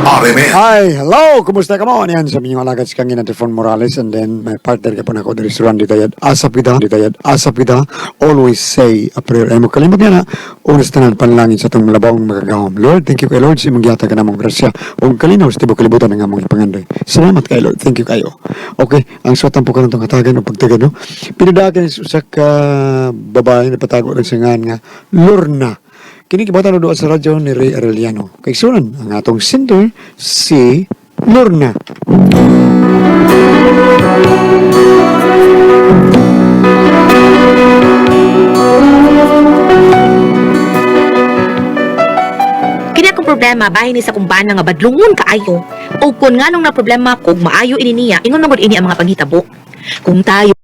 RMN. Hi, hello! Kumusta ka mo? Yan sa minyong alagad si Kangin Antifon Morales and then my partner ka po na ako dari sa Randy Tayad. Asap kita, always say a prayer. Ay mo kalimot yan ha. Unas tanan panalangin sa itong malabawang magagawam. Lord, thank you kay Lord. Si mangyata ka namang grasya. Huwag kalinaw, sa tibo kalibutan ng among ipanganday. Salamat kay Lord. Thank you kayo. Okay, ang suwatan po ka ng katagan o pagtagan, no? Pinadagan sa babae na patago ng sangan nga, Lorna. Kini kibatan doon sa radyo ni Ray Arellano. Kay sunan ang atong sender si Lorna. Kini akong problema bahin ni sa kumbana nga badlungon kaayo. O kung nga nung na problema kung maayo ini niya, ingon magod ini ang mga panghitabo. Kung tayo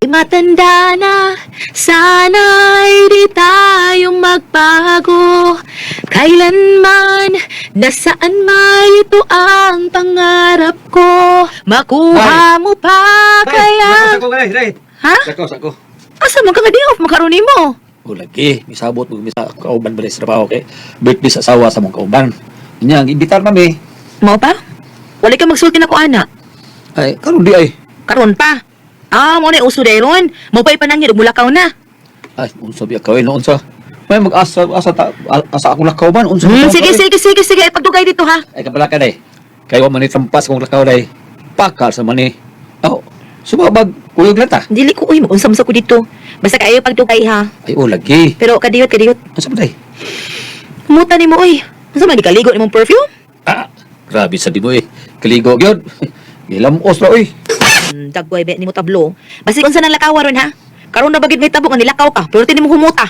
ay matanda na, sana'y di tayo magbago. Kailanman, nasaan man ito ang pangarap ko. Makuha mo pa kaya... Sako, Ray. Ha? Sako. Asa man ka nga di off makaroni mo? O lagi, misabot mo sa kauban ba sa trabaho kay birthday sa asawa sa mong kauban. Inya, imbitar kami. Mao pa? Wala ka magsulti na ko ana. Ay, karon di ay. Karon pa. Mo na uso dayron. Mo pa ipanangin og mulakaw na. Ay, unsa biya kawin unsa? May mag-asa asa ako lakaw ban unsa? Sige, pagdugay dito ha. Ay kabala ka day. Kayo man ni trampas kung lakaw day. Pakal sa mani. Oh, sumabag kuyog lata. Dili ko uy mag-unsam-sa ko dito. Basta kayo pagdugay ha. Ay, o lagi. Pero kadiyot. Unsa ba day? Muta ni mo uy. Unsa man di kaligo nimong perfume? Ah, grabe sa di mo eh. Kaligo gyud. Gilamos ra oy. Dagway bet nimo tablo. Basta unsa nang lakaw ron ha? Karon na bagid may tabok nga nilakaw ka, pero tini mo humuta.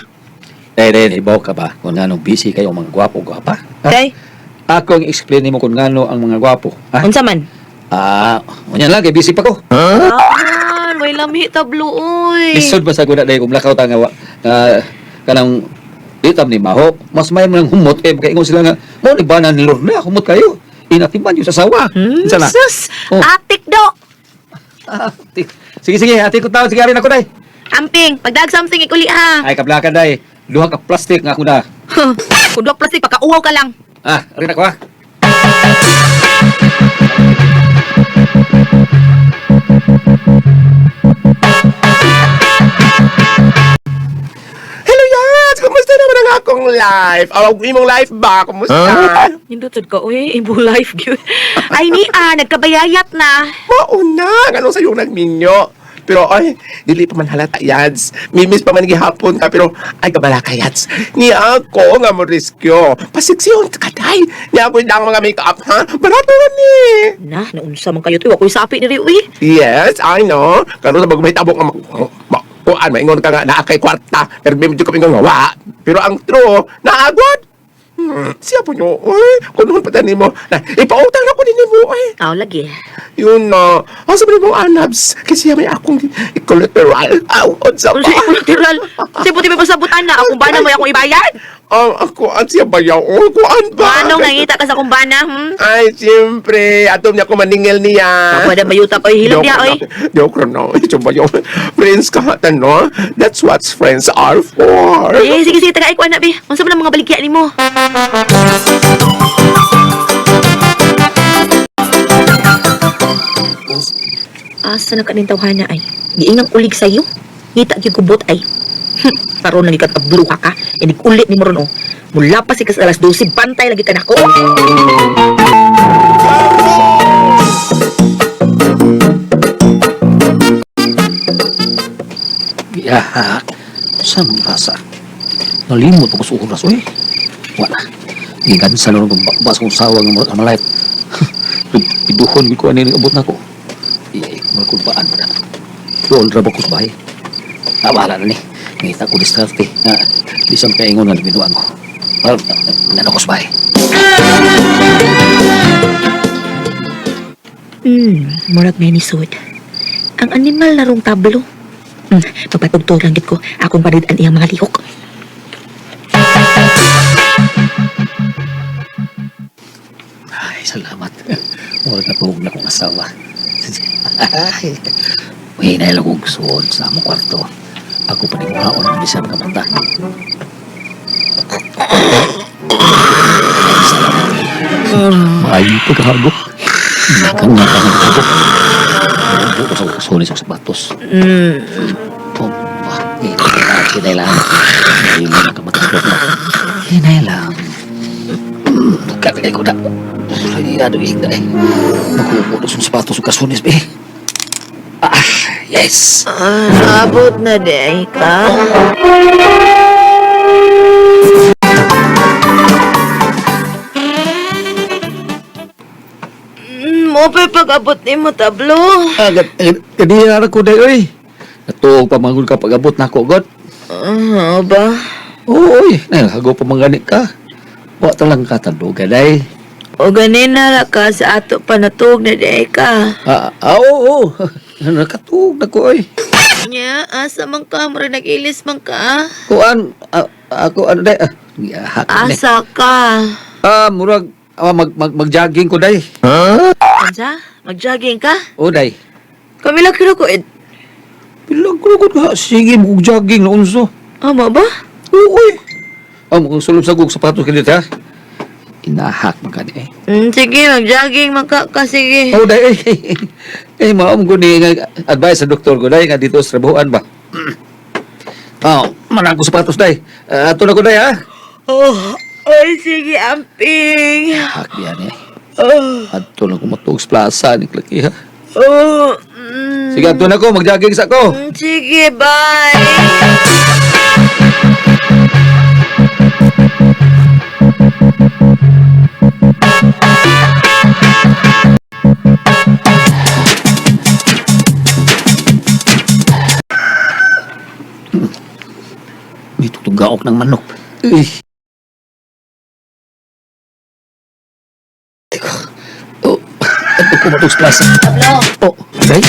Ibaw ka ba? Kung nganong busy kayo mga gwapa. Okay? Ako ang explain nimo kung ngano ang mga gwapo. Ha? Unsa man? Unyan lang, kay busy pa ko. May lami tablo uy. Lisod ba sa guna dahil kung lakaw tanga kanang itam ni Maho, mas may mga humot kay ingon sila nga, mo ni banan ni Lord na, humot kayo. Inatiman yung sasawa. Isa na. Sus! Oh. Atik do! Sige, ate ko tawag, sige rin ako day. Amping, pagdag something ikuli ha. Ay, kablakan day. Duha ka plastic nga ako na. Kung duwag plastic, pakauhaw ka lang. Rin ako ha. Hello, Yats! Kumusta naman ang akong life? Imong life ba? Kumusta? Nindutod ka, uy, imbo life, cute. Ay, nagkabayayat na. Mauna! Anong sa'yo nagminyo? Pero ay, dili pa man halata, Yads. Mimis pa man gihapon ka, pero ay kabala ka, Yads. Ni ako nga mo riskyo. Pasiksyon ka, day. Ni ako yung mga make-up, ha? Barato man ni. Naunsa man kayo, tuwa ko'y sapi ni uy. Yes, I know. Kano sa bagay tabok nga kuan, maingon ka nga na kay kwarta. Pero bimidyo ka pingon nga, wa. Pero ang true, naagwad. Siya po nyo, kung noon pa tanin mo, na, ipautang na ko din mo, Lagi. Yun na, sabi mo, Anabs, kasi may akong collateral. Unsa Kung pa? siya kultural, kasi puti may pasabutan na, kung ba na mo akong ibayad? Ako, at siya ba yaw? Kuan ba? Paano nangita ka sa kumbana, Ay, siyempre, atom niya ko maningil niya. Pwede mayuta ko, hilog niya, oy. Joke no, ito ba yung friends ka, no? That's what friends are for. Sige, taga ko, anak, be. Unsa man ang mga baligya ni mo? Asa na kanin tawhana ay? Giingang ulig sa'yo? Ngita yung kubot ay? Karoon lang ikatabluha ka. Inig ulit ni Morono. Mula pa si kas alas 12, bantay lagi ka na ko. Yeah. Saan mo rasa? Nalimot ako sa oras, oy. Wala. Gigan sa lorong bas kong sawang ng malay. Piduhon ko ani abot na ko. Malkulbaan mo na. Doon rabo ko sa bahay. Wala na ni. Ngita ko distrate. Bisang kaingon nga binuan ko. Well, nano ko sa bahay. Murag na ni Sud. Ang animal na rong tablo. Papatugtog lang ko. Akong panidan iyang mga lihok. Ay, salamat. Wala na tuhog na kong asawa. Ay, may hinay lang kong suod sa among kwarto. Ako pa rin maon ng isang kamanta. Ay, pagkahagok. Kanya ka ng hagok. Buo ko sa kasulis sa sapatos. Oh, hinay lang. Hindi mo na kamatagok na. Hinay lang. Kakagay ko na. Ay, higda eh. Nakukulos yung sapatos sa kasulis, be. Ah, yes. Abot na day ka. Mo pa pag-abot ni mo tablo. Kadiya ko day, oy. Natuog pa manggol ka pag-abot na ako, God. Ba? Oo, oy. Naghago pa mangani ka. Wa talang katandog ka, day. O ganin na ka sa ato panatog na day ka. Oo. Nakatuog na ko, oy. Nya, asa man ka, mura nag-ilis man ka. Kuan, ako, ano, day. Asa ka? Murag, mag-jogging ko, day. Ansa? Mag-jogging ka? O, day. Kamila kira ko, Bilang ko ka. Sige, mag-jogging na unso. ama ba? Oo, oy. Mukhang sulong sa gug sapatos ka dito, ha? Inahak man ka ni, eh. Sige, mag-jogging man ka, sige. Oh, day, maam ko ni advice sa doktor ko, day, nga dito sa trabahoan ba? Manang ko sapatos, day. Ato na ko, day, ha? Oh, ay, sige, amping. Hak yan, eh. Ato na ko matug sa plaza, ni Klaki, ha? Oh, Sige, ato na ko, mag-jogging sa ko. sige, bye. May tutugaok ng manok. Uy. Teka. Oh, ato ko matug sa plaza. Tablo, Oh, day?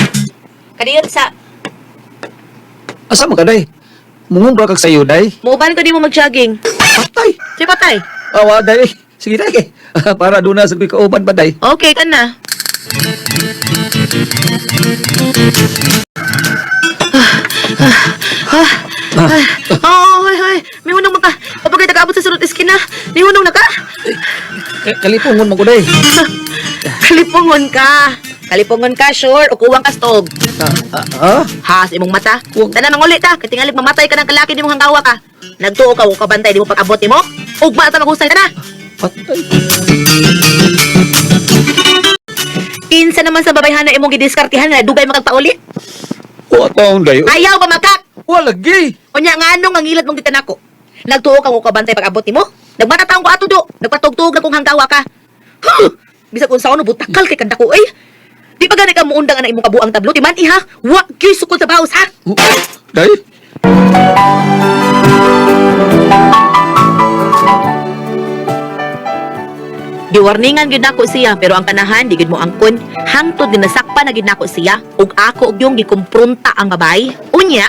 kadiyon sa, Asa mo ka, day? Mungumbra kag sayo, day? muuban ko di mo mag-jogging. Patay! Si patay. Awa, day. Sige, day. Para doon na sa kauban pa, day. Okay, ka na. Hoy. May hunong maka. Kapag nag-abot sa sunod eskin na, may hunong na ka. Kalipungon mo ko, day. Kalipungon ka. Kalipungon ka, sure. O kuwang ka stog. Ha? Ha, sa imong mata. Huwag. Tanan ng ulit ha. Katingalig mamatay ka ng kalaki di mo hanggawa ka. Nagtuo ka, huwag ka bantay, di mo pag-abot ni mo. Ugma at maghusay ka na. Patay. Kinsa naman sa babayhana imong gidiskartihan na dugay makagpaulit. O, taong, day. Ayaw pa makak. Walagi. Unya nga anong ang ilad mong gitanako? Nagtuo ka mo kabantay pag-abot nimo? Nagmatataong ko ato do. Nagpatugtog na kung hanggawa ka. Huh! Bisa kung saan butakal kay kanda ko eh. Di pa gani ka muundang ang imong kabuang tablo. Di man iha. Wa gyud sukod sa bawas ha. Day? Giwarningan gyud nako siya pero ang kanahan di gyud mo angkon. Hangtod nga nasakpan na gyud nako siya ug ako ug yung gikumpronta ang babae. Unya,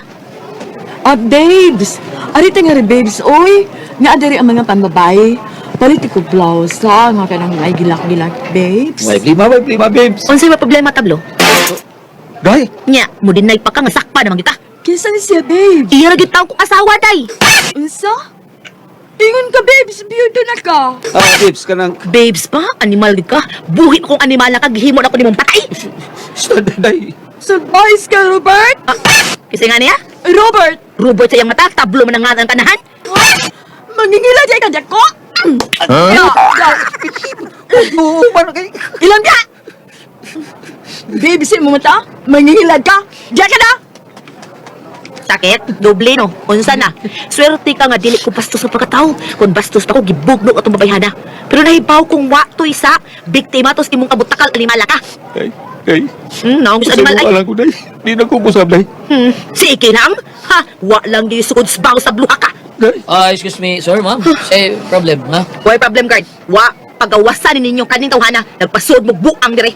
Babes! Arita nga rin, babes, oy! Nga adari ang mga pambabay. Paliti ko blouse, ha? Nga ka nang may gilak-gilak, babes. May plima, babes. unsay ba problema tablo? Day? Nya, mo dinay pa ka nga sakpa naman kita. Kinsa ni siya, babes? Iya ra gyud taong kong asawa day. Unsa? Ingon ka, babes! Biyudo na ka! Babes, kanang... Babes pa, animal gid ka. Buhi ko kung animal ka gihimo na ko nimong patay. Day. Surprise ka, Robert! Kasi nga niya, Robert! Robert sa iyang mata, tablo man ang nga ang kanahan. Mangingila dyan ka dyan ko! Huh? Oo, paano kay... Ilan ka? Babes, mo mata? Mangingilad ka? Diyan ka na! Sakit, doble no. Unsa na? Swerte ka nga dili ko bastos sa pagkatao. Kung bastos pa ko gibugno atong babayhana. Pero nahibaw kong wa to isa, biktima tos imong kabutakal animala ka. Day. Naong gusto animal ay. Alam ko, day. Di na ko busab, day. Si Ikinang? Ha? Wa lang di sukod sa baw sa bluha ka. Day. Excuse me, sir, ma'am. Say, problem, ha? Why problem guard? Wa pagawasan ninyo kaning tawhana. Nagpasud mo buang dire.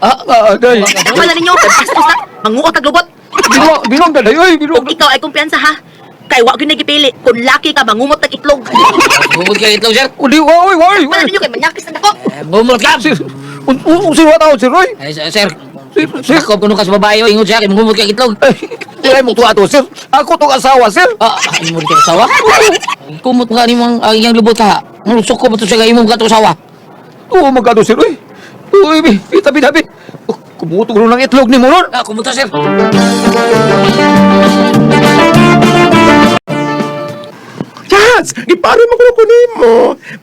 Day. Wala ninyo, bastos na. Manguot ang lubot. Binom ka, day. Oy, binom. Kung ikaw ay kumpiyansa ha, kay wa gyud nagipili. Kung laki ka mangumot ng itlog. Bumulot ka itlog, sir. Udi, oy. Wala ninyo kay manyakis na ako. Bumulot ka! Sir, sir, what out, sir, oy? Ay, sir, Sir, sakop ko nung kas babae, ingon siya, kay bumulot ka itlog. Ilay mo tuwa to, sir. Ako tong asawa, sir. Imo rin ka asawa? Kumot nga ni mong iyang lubot ha. Nung suko mo to siya kay imong katong asawa. Oo, magkano, sir, oy. Uy, tabi-tabi. Kumutong lang itlog ni mo ron. Kumusta, sir? Yads, iparo mo ko nimo.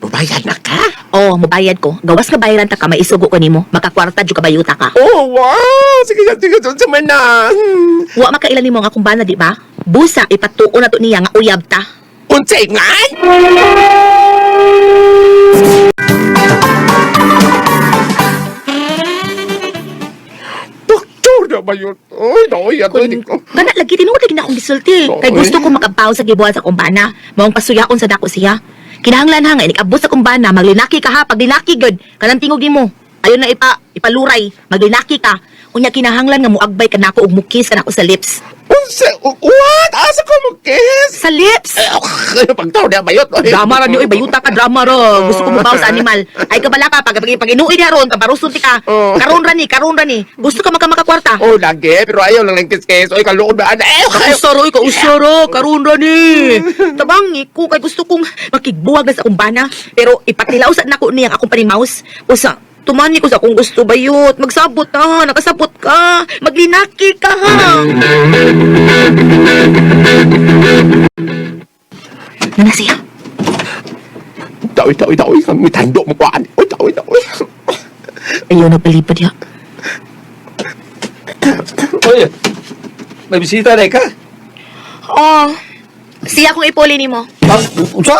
Babayad na ka. Oh, mabayad ko. Gawas nga bayaran ta ka, maisugo ko nimo. Makakwarta jud ka bayuta ka. Oh, wow! Sige, sa mana. Wa makailan nimo nga akong bana, di ba? Busa, ipatuon na to niya nga uyab ta. Unsay ngay? Doktor na ba yun? Ay, naoy, ato hindi ko. Kana lagi tinuod lagi na akong gisulti. Kay Oy. gusto ko makabaw sa gibuhat sa kumbana. Maong pasuyaon sa dako siya. Kinahanglan ha nga inikabot sa kumbana, maglinaki ka ha, pag linaki gud. Kanang tingog nimo. Ayon na ipaluray, maglinaki ka. Unya kinahanglan nga muagbay ka nako og mukis ka nako sa lips. Unsay, what? Asa ko mo kiss? Sa lips. Pagtaw na bayot. Drama ra niyo, bayuta ka drama ra. Gusto ko mubaw sa animal. Ay kabala ka pag inuwi na ron, tabaruson ti ka. Oh. Karon ra ni. Gusto ka makamaka-kwarta. Oh, lagi. Pero ayaw lang ng kiss-kiss. Oy, kaluod ba? Kausaro, karon ra ni. Tabangi ko kay gusto kong makigbuwag na sa kumbana. Pero ipatilaw sa nako niyang akong panimaus. Usa, tumani ko sa akong gusto bayot. Magsabot ha, nakasabot ka. Maglinaki ka ha. Nana siya. Daoy. May tando mo kuhaan. Uy, daoy. Ayaw na palipad ya. Uy, may bisita na ka. Oh, siya akong ipuli ni mo. Unsa?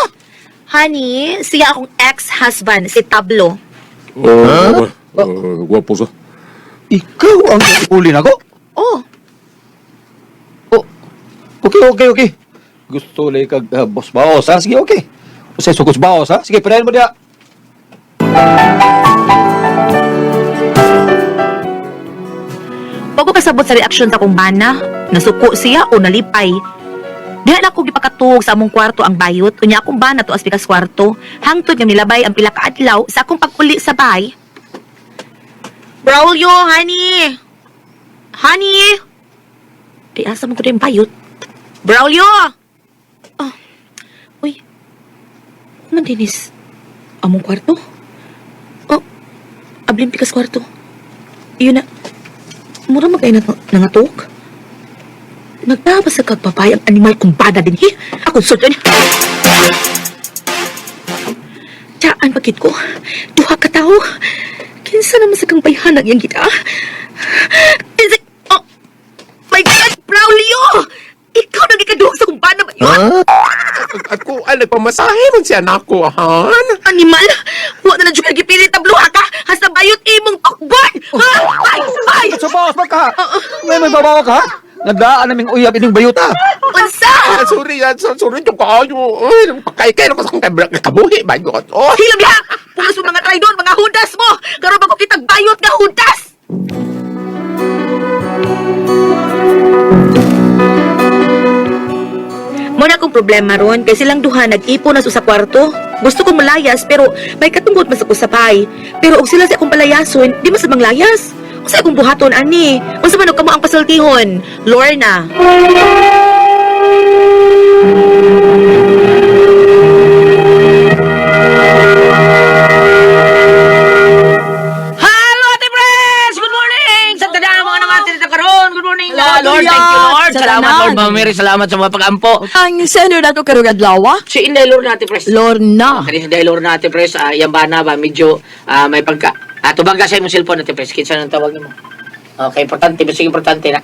Honey, siya akong ex-husband, si Tablo. Guwapo sa. Ikaw ang uli na ko? Oh, Oh, okay. Gusto lang kag boss baos, ha? Sige, okay. Kasi sukos baos, ha? Sige, pinahin mo diya. bago kasabot sa reaksyon sa kumbana, nasuko siya o nalipay. Diha na ako gipakatug sa among kwarto ang bayot, unya akong bana to as pikas kwarto, hangtod nga nilabay ang pila ka adlaw sa akong pag-uli sa bay. Braulio, honey! Honey! Di asa mo ko yung bayot. Braulio! Ah, uy. Man dinis? Among kwarto? Oh, ablim pikas kwarto. Iyon na. Mura magay na nangatok. Nagtaba sa kagpapayang animal kung bada din Ako sultan niya. Tsaan pagkit ko. Duha ka tao. Kinsa naman sa kang bayhanag yung kita. Kinsa... Oh! My God! Braulio! Ikaw nang ikaduhog sa kumbana ba yun? Ako, ay, nagpamasahe man siya nako, han. Animal! Huwag na na gipilit na bluha ka! Hasta bayot imong tukban! Ha? Ay! Sa baos ba ka? May babawa ka, ha? Nagdaan naming uyab ining bayuta. Unsa? Sorry yung kayo. Ay, pakay-kay na ko sa kong kabuhi ba yun? Oh, Hilam ya! Pulos mo mga traidor, mga hudas mo! Karoon ba ko kitang bayot nga hudas? Muna akong problema ron, kay silang duha nag-ipon na sa kwarto. Gusto kong malayas, pero may katungkot man sa kusapay. Pero og sila sa akong palayason, di man sa layas. O sa akong buhaton, ani. O sa manok ka mo ang pasultihon, Lorna. Hello, Ate Pres! Good morning! Sa tadaan mo naman sa karon. Good morning, Lord. Thank you, Lord. Salamat, Lord. Mama Mary, salamat sa mga pag-ampo. Ang seno na to karong adlaw. Si Inday Lord na, Ate Pres. Lorna. Kani Inday Lord na, Ate Pres. Yan ba na ba? Medyo may pagka... tubag ka sa imong cellphone, Ate Pres. Kinsa nang tawag mo? Okay, importante. Basta importante na.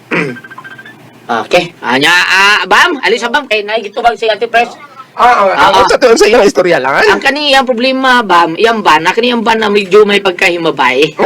Okay. Bam, alis Bam. Kaya naigitubag si Ate Pres. sa tuon sa iyong istorya lang. Ang kaniyang problema, Bam, iyang bana, kaniyang bana medyo may pagkahimabay.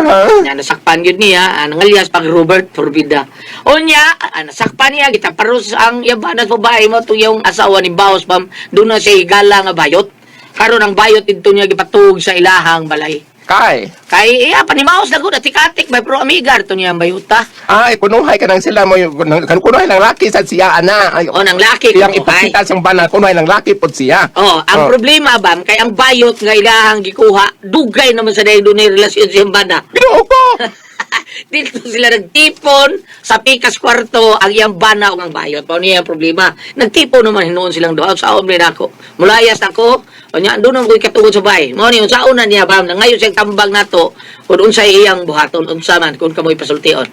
Nga nasakpan yun niya, nangalyas pag Robert Forbida. O niya, nasakpan niya, gitaparos ang iyang bana sa babae mo, itong yung asawa ni Baos, Bam, doon na siya higala nga bayot. Karon ang bayot ito niya gipatug sa ilahang balay. Kay. Kay, panimaos na gud, tikatik, may pro amigar, ito niya ang bayuta. Ay, kunuhay ka ng sila mo yung kunuhay ng laki sa siya, ana. Ay, O, nang laki, iyang kunuhay. ipakita sa bana, kunuhay ng laki po siya. Ang problema, Bam, kay ang bayot nga ilahang gikuha, dugay naman sa dahil doon relasyon siyang bana. Ginoo ko! Dito sila nagtipon sa pikas kwarto ang iyang bana o ang bayot. Paano niya ang problema? Nagtipon naman hinoon silang doon. Sa rin ako. Mulayas ako. O niya, doon ang ko'y katungod sa bay. Mo niyo, sa una niya ba? Ngayon siyang tambag na to. Kung unsay iyang buhaton, unsa man, kung kamoy pasultion.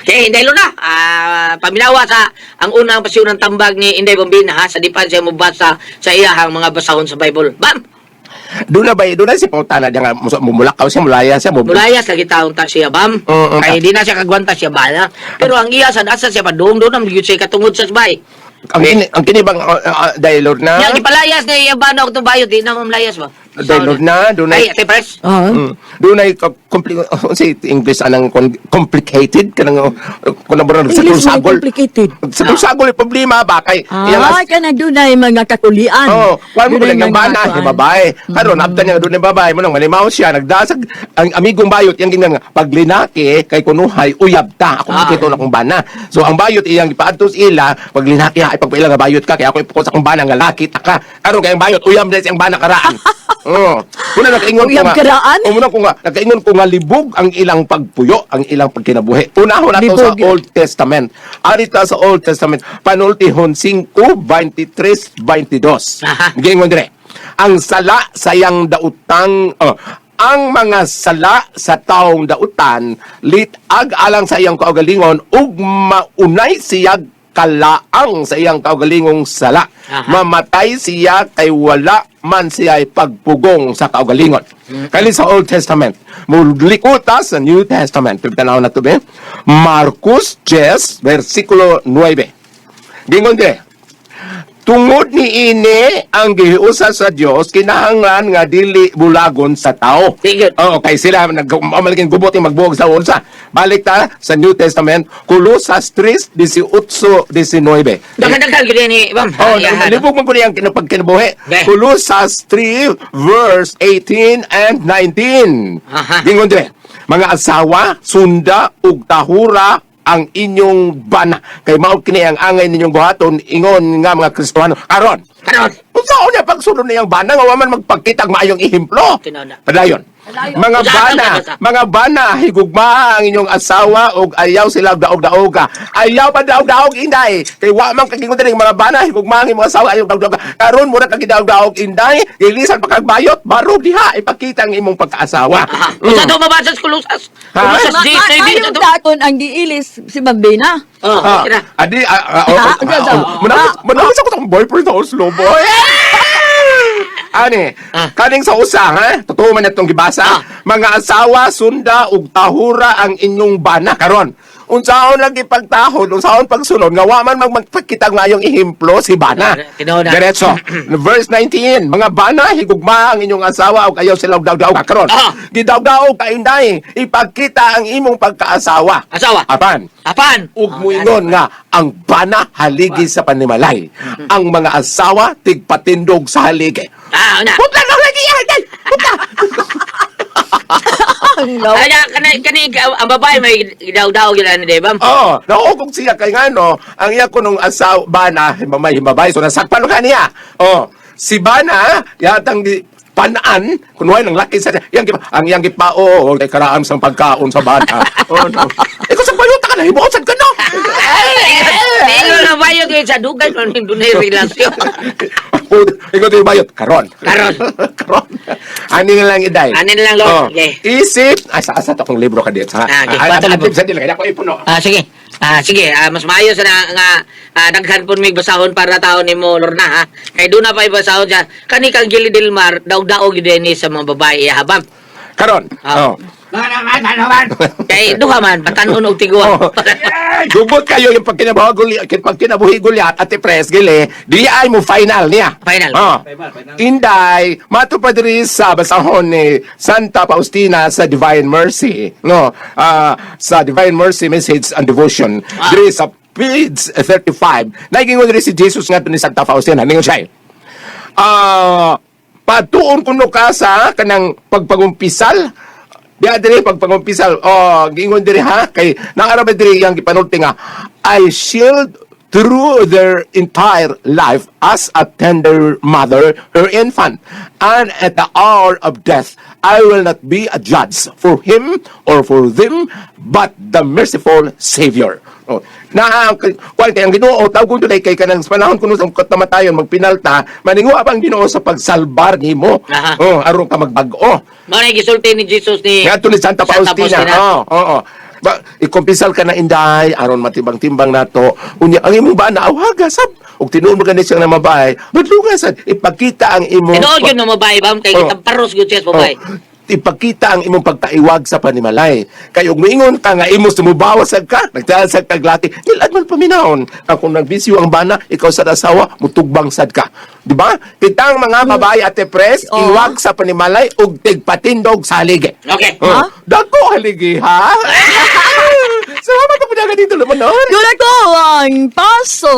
Okay, Inday Luna, paminawa sa ang unang pasiunang tambag ni Inday Bombina ha, sa dipan siya mubasa sa iyahang mga basahon sa Bible. Bam! Doon na si Pautana diya nga mumulakaw siya, mulaya siya. Mulayas lagi taong ta siya, bam. Kaya hindi na siya kagwanta siya bala. Pero ang iya sa asa siya pa doon ang bigyan siya katungod sa sabay. Ang kinibang dialogue na. Yang ipalayas na iya ba na to bayo, di na mamayas ba? Dialogue na, doon na. Ay, ate pres. Doon ay say English anang complicated kanang kung sa English mo sagol. complicated. Sa sagol problema ba kay Ka na doon ay mga kakulian. Oh, wala mo Doon ay lang mga bana, kuan. yung babae. Karon after niya doon yung babae mo nang malimaw siya, nagdasag ang amigong bayot yang ginang paglinaki kay kunuhay uyab ta. Ako makito na kong bana. So ang bayot iyang ipaadtos ila, paglinaki ay pagpaila nga bayot ka kay ako ipukos akong bana nga laki ta ka. Karon kay ang bayot uyab na siyang bana karaan. Oh. Una nakaingon ko Uyab nga. karaan? Una ko nga nakaingon ko nga libog ang ilang pagpuyo, ang ilang pagkinabuhi. Unahon na to sa Libog. Old Testament. Arita sa Old Testament, panultihon 5:23-22. Aha. Gingon dire. Ang sala sayang dautang ang mga sala sa taong dautan litag alang sa iyang kaugalingon ug maunay siyag kalaang sa iyang kaugalingong sala. Aha. Mamatay siya kay wala man siya ay pagpugong sa kaugalingon. Kali sa Old Testament. Mulikuta sa New Testament. Pagtanaw na ito ba? Marcos 10, versikulo 9. Gingon dire. Tungod ni ini ang gihiusa sa Dios kinahanglan nga dili bulagon sa tao. Sige. Oo, kay sila nagmamalagin gubot yung magbuog sa unsa. Balik ta sa New Testament, Colosas 3:18-19. Dagan-dagan gid ni bam. Oh, Ayahan. libog mo ko niyang kinapagkinabuhi. Okay. Colosas 3 verse 18 and 19. Aha. Gingon dire, mga asawa, sunda ug tahura ang inyong bana. Kay mao kini ang angay ninyong buhaton ingon nga mga Kristiyano. Karon, Karon. unsaon niya pagsunod niyang bana nga wa man magpakitag maayong ihemplo. Tinawna. Padayon. Mga bana, mga bana, higugma ang inyong asawa ug ayaw sila daog-daoga. Ayaw pa daog-daog inday. Kay wa man kagingon diri mga bana, higugma ang imong asawa ayaw daog-daoga. Karon mura kag daog-daog inday, ilisan pa kag bayot, baro diha ipakita ang imong pagkaasawa. Unsa daw mabasa sa Colosas? Colosas Ma- 10, Ayaw daton ang giilis si Bambina. Oh, sira. Adi, gaza. manawis ako sa akong boyfriend sa Oslo, boy. Ani, kaning sa usa, ha? Totoo man itong gibasa. Mga asawa, sunda, ug tahura ang inyong bana karon. Unsaon lagi pagtahod, unsaon pagsunod, nga wa man magpakita nga yung ihemplo si bana. Tinawna. Diretso. Verse 19, mga bana, higugma ang inyong asawa ug ayaw sila daw-daw karon. Gidaw-daw ka inday, ipakita ang imong pagkaasawa. Asawa. Apan, Apan. ug muingon nga ang bana haligi sa panimalay. Ang mga asawa tigpatindog sa haligi. Na. Putla na lagi yan! Putla! Kaya kani ang babae may daw-daw gila ni Debam. Oo, naugog siya kay nga no, ang iya ko nung asawa bana, himabay, so nasakpan ka niya. Oh, si bana, yatang di panaan, kunway ng laki sa ang yang gipao, kay karaan sa pagkaon sa bana. Oh, no. Ikaw sa bayuta ka na, hibuosan ka no! Pero na bayo kay sa dugay man dunay relasyon. Ikaw yung bayot, karon. Karon. Karon. Ani na lang iday. Ani na lang, Lord. Oh, Okay. isip, ay sa atong libro ka dito, ha? Okay, Ay, bata libro. sa dila, kaya ko ipuno. Sige. Sige, mas maayo sa nga daghan pun mig basahon para taon nimo Lorna ha. Kay do na pa ibasahon siya. Kani kang Gili Delmar daog-daog gid ni sa mga babae habam. Karon. Ah. Oh. Kay duha man batan-on og tigwa. Oh. Gubot kayo yung pagkinabuhi gulyat at ipres gili, di ay mo final niya. Final. Oh. Inday, matupad rin sa basahon ni Santa Faustina sa Divine Mercy. No, sa Divine Mercy Message and Devotion. Diri sa page 35, nagingon rin si Jesus nga ni Santa Faustina. Ningon siya patuon kuno ka sa kanang pagpagumpisal. Diya diri pagpagumpisal. Oh, gingon diri ha kay naarabay diri yang gipanulti nga I shield through their entire life as a tender mother her infant, and at the hour of death I will not be a judge for him or for them, but the merciful Savior. Oh, na kung kayang Ginoo tawgon tulay kay kanang panahon kuno sa katamatayon magpinalta maninguha bang Ginoo sa pagsalbar nimo. Aha. Oh, aron ka magbag-o. Mao na gisulti ni Jesus ni Ngadto ni Santa Faustina. Faustina. Oo. Ba, ikompisal ka na inday aron matibang-timbang nato. Unya ang imong ba naawaga sab ug tinuod mo gani siyang namabay. Badlungan sad ipakita ang imong Tinuod yun na mabay ba? Kay Oh. gitamparos yun siya sa mabay. ipakita ang imong pagkaiwag sa panimalay. Kay ug moingon ka nga imo sumubawas ka, nagdahal sa taglati, ilad man paminahon. Ako nagbisyo ang bana, ikaw sa asawa, mutugbang sad ka. Di ba? Kitang mga babae ate pres, Oh. iwag sa panimalay ug tigpatindog sa haligi. Okay. Oh, dako haligi ha. Salamat po dito naman. Yun ako ang paso.